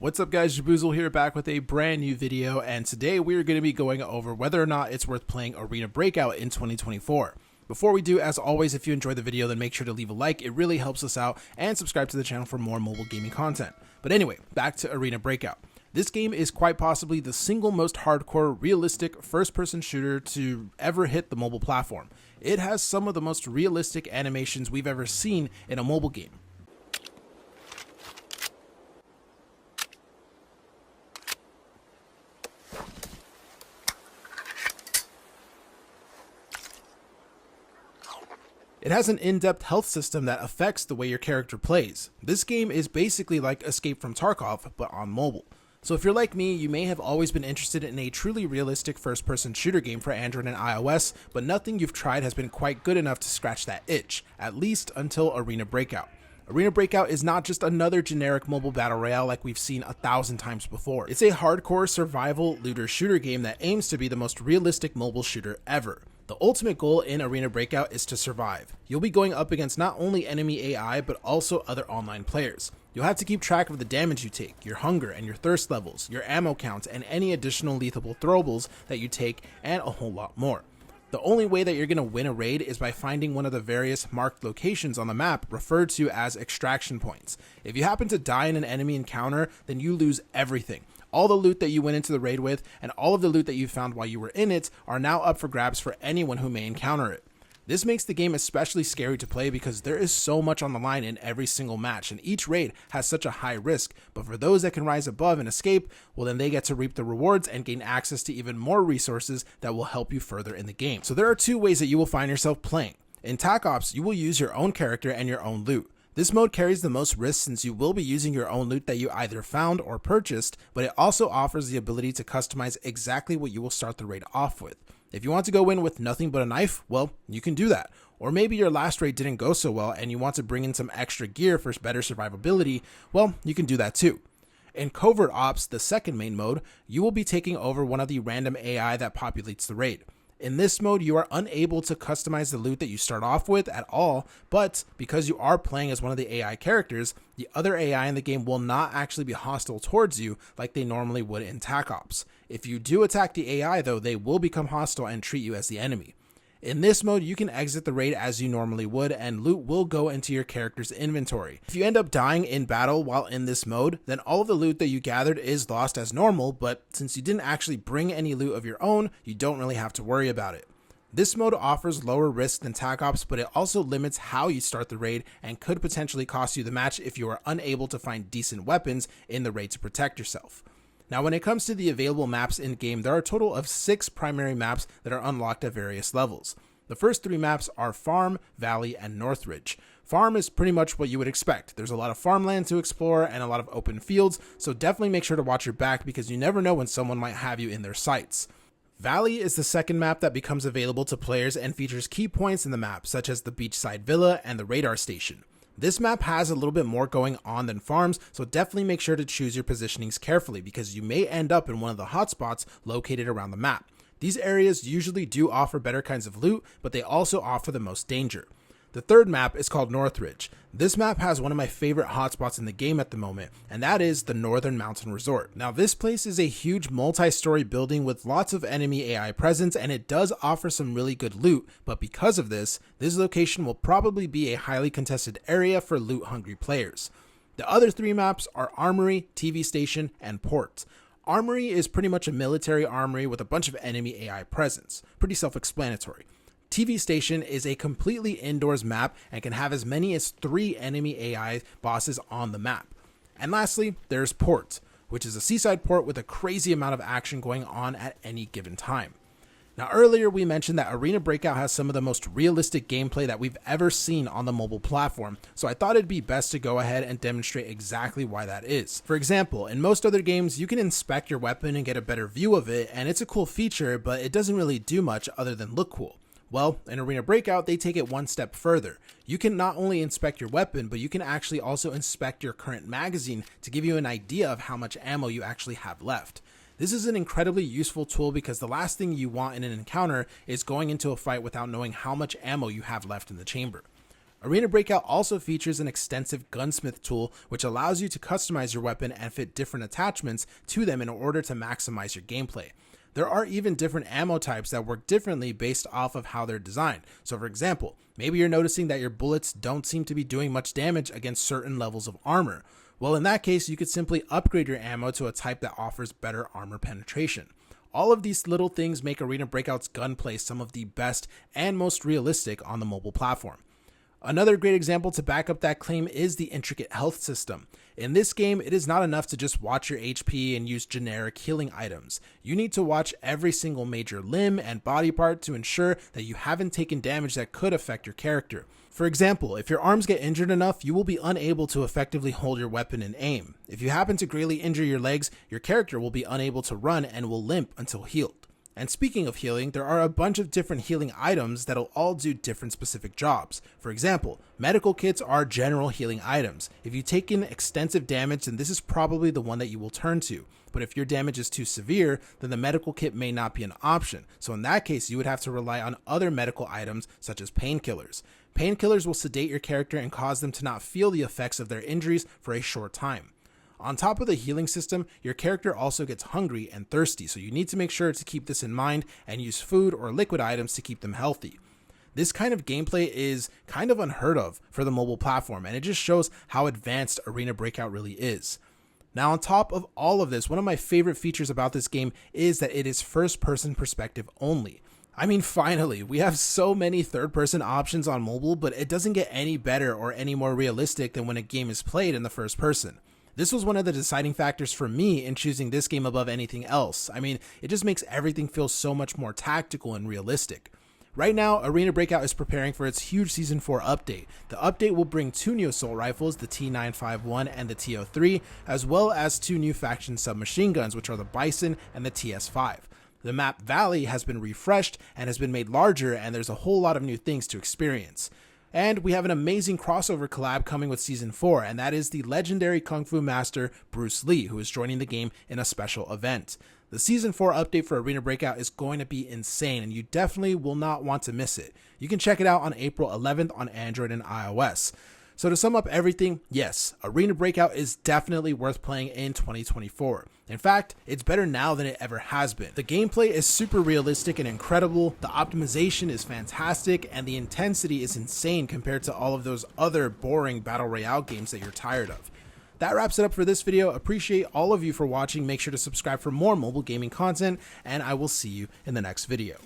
What's up guys, Jaboosle here back with a brand new video, and today we're going to be going over whether or not it's worth playing Arena Breakout in 2024. Before we do, as always, if you enjoyed the video then make sure to leave a like, it really helps us out, and subscribe to the channel for more mobile gaming content. But anyway, back to Arena Breakout. This game is quite possibly the single most hardcore, realistic first-person shooter to ever hit the mobile platform. It has some of the most realistic animations we've ever seen in a mobile game. It has an in-depth health system that affects the way your character plays. This game is basically like Escape from Tarkov, but on mobile. So if you're like me, you may have always been interested in a truly realistic first-person shooter game for Android and iOS, but nothing you've tried has been quite good enough to scratch that itch, at least until Arena Breakout. Arena Breakout is not just another generic mobile battle royale like we've seen 1,000 times before. It's a hardcore survival looter shooter game that aims to be the most realistic mobile shooter ever. The ultimate goal in Arena Breakout is to survive. You'll be going up against not only enemy AI, but also other online players. You'll have to keep track of the damage you take, your hunger and your thirst levels, your ammo count, and any additional lethal throwables that you take, and a whole lot more. The only way that you're going to win a raid is by finding one of the various marked locations on the map referred to as extraction points. If you happen to die in an enemy encounter, then you lose everything. All the loot that you went into the raid with and all of the loot that you found while you were in it are now up for grabs for anyone who may encounter it. This makes the game especially scary to play because there is so much on the line in every single match, and each raid has such a high risk, but for those that can rise above and escape, well then they get to reap the rewards and gain access to even more resources that will help you further in the game. So there are two ways that you will find yourself playing. In Tack Ops, you will use your own character and your own loot. This mode carries the most risk since you will be using your own loot that you either found or purchased, but it also offers the ability to customize exactly what you will start the raid off with. If you want to go in with nothing but a knife, well, you can do that. Or maybe your last raid didn't go so well and you want to bring in some extra gear for better survivability, well, you can do that too. In Covert Ops, the second main mode, you will be taking over one of the random AI that populates the raid. In this mode, you are unable to customize the loot that you start off with at all, but because you are playing as one of the AI characters, the other AI in the game will not actually be hostile towards you like they normally would in Tack Ops. If you do attack the AI though, they will become hostile and treat you as the enemy. In this mode, you can exit the raid as you normally would, and loot will go into your character's inventory. If you end up dying in battle while in this mode, then all of the loot that you gathered is lost as normal, but since you didn't actually bring any loot of your own, you don't really have to worry about it. This mode offers lower risk than Tack Ops, but it also limits how you start the raid and could potentially cost you the match if you are unable to find decent weapons in the raid to protect yourself. Now, when it comes to the available maps in-game, there are a total of 6 primary maps that are unlocked at various levels. The first 3 maps are Farm, Valley, and Northridge. Farm is pretty much what you would expect. There's a lot of farmland to explore and a lot of open fields, so definitely make sure to watch your back because you never know when someone might have you in their sights. Valley is the second map that becomes available to players and features key points in the map, such as the beachside villa and the radar station. This map has a little bit more going on than Farms, so definitely make sure to choose your positionings carefully because you may end up in one of the hotspots located around the map. These areas usually do offer better kinds of loot, but they also offer the most danger. The third map is called Northridge. This map has one of my favorite hotspots in the game at the moment, and that is the Northern Mountain Resort. Now, this place is a huge multi-story building with lots of enemy AI presence, and it does offer some really good loot, but because of this location will probably be a highly contested area for loot-hungry players. The other 3 maps are Armory, TV Station, and Port. Armory is pretty much a military armory with a bunch of enemy AI presence. Pretty self-explanatory. TV Station is a completely indoors map and can have as many as 3 enemy AI bosses on the map. And lastly, there's Port, which is a seaside port with a crazy amount of action going on at any given time. Now, earlier we mentioned that Arena Breakout has some of the most realistic gameplay that we've ever seen on the mobile platform, so I thought it'd be best to go ahead and demonstrate exactly why that is. For example, in most other games, you can inspect your weapon and get a better view of it, and it's a cool feature, but it doesn't really do much other than look cool. Well, in Arena Breakout, they take it one step further. You can not only inspect your weapon, but you can actually also inspect your current magazine to give you an idea of how much ammo you actually have left. This is an incredibly useful tool because the last thing you want in an encounter is going into a fight without knowing how much ammo you have left in the chamber. Arena Breakout also features an extensive gunsmith tool which allows you to customize your weapon and fit different attachments to them in order to maximize your gameplay. There are even different ammo types that work differently based off of how they're designed. So for example, maybe you're noticing that your bullets don't seem to be doing much damage against certain levels of armor. Well, in that case, you could simply upgrade your ammo to a type that offers better armor penetration. All of these little things make Arena Breakout's gunplay some of the best and most realistic on the mobile platform. Another great example to back up that claim is the intricate health system. In this game, it is not enough to just watch your HP and use generic healing items. You need to watch every single major limb and body part to ensure that you haven't taken damage that could affect your character. For example, if your arms get injured enough, you will be unable to effectively hold your weapon and aim. If you happen to greatly injure your legs, your character will be unable to run and will limp until healed. And speaking of healing, there are a bunch of different healing items that'll all do different specific jobs. For example, medical kits are general healing items. If you take in extensive damage, then this is probably the one that you will turn to. But if your damage is too severe, then the medical kit may not be an option. So in that case, you would have to rely on other medical items such as painkillers. Painkillers will sedate your character and cause them to not feel the effects of their injuries for a short time. On top of the healing system, your character also gets hungry and thirsty, so you need to make sure to keep this in mind and use food or liquid items to keep them healthy. This kind of gameplay is kind of unheard of for the mobile platform, and it just shows how advanced Arena Breakout really is. Now, on top of all of this, one of my favorite features about this game is that it is first-person perspective only. I mean, finally, we have so many third-person options on mobile, but it doesn't get any better or any more realistic than when a game is played in the first person. This was one of the deciding factors for me in choosing this game above anything else. I mean, it just makes everything feel so much more tactical and realistic. Right now, Arena Breakout is preparing for its huge Season 4 update. The update will bring 2 new assault rifles, the T951 and the T03, as well as 2 new faction submachine guns, which are the Bison and the TS5. The map Valley has been refreshed and has been made larger, and there's a whole lot of new things to experience. And we have an amazing crossover collab coming with Season 4, and that is the legendary Kung Fu master Bruce Lee, who is joining the game in a special event. The Season 4 update for Arena Breakout is going to be insane, and you definitely will not want to miss it. You can check it out on April 11th on Android and iOS. So to sum up everything, yes, Arena Breakout is definitely worth playing in 2024. In fact, it's better now than it ever has been. The gameplay is super realistic and incredible, the optimization is fantastic, and the intensity is insane compared to all of those other boring Battle Royale games that you're tired of. That wraps it up for this video. Appreciate all of you for watching. Make sure to subscribe for more mobile gaming content, and I will see you in the next video.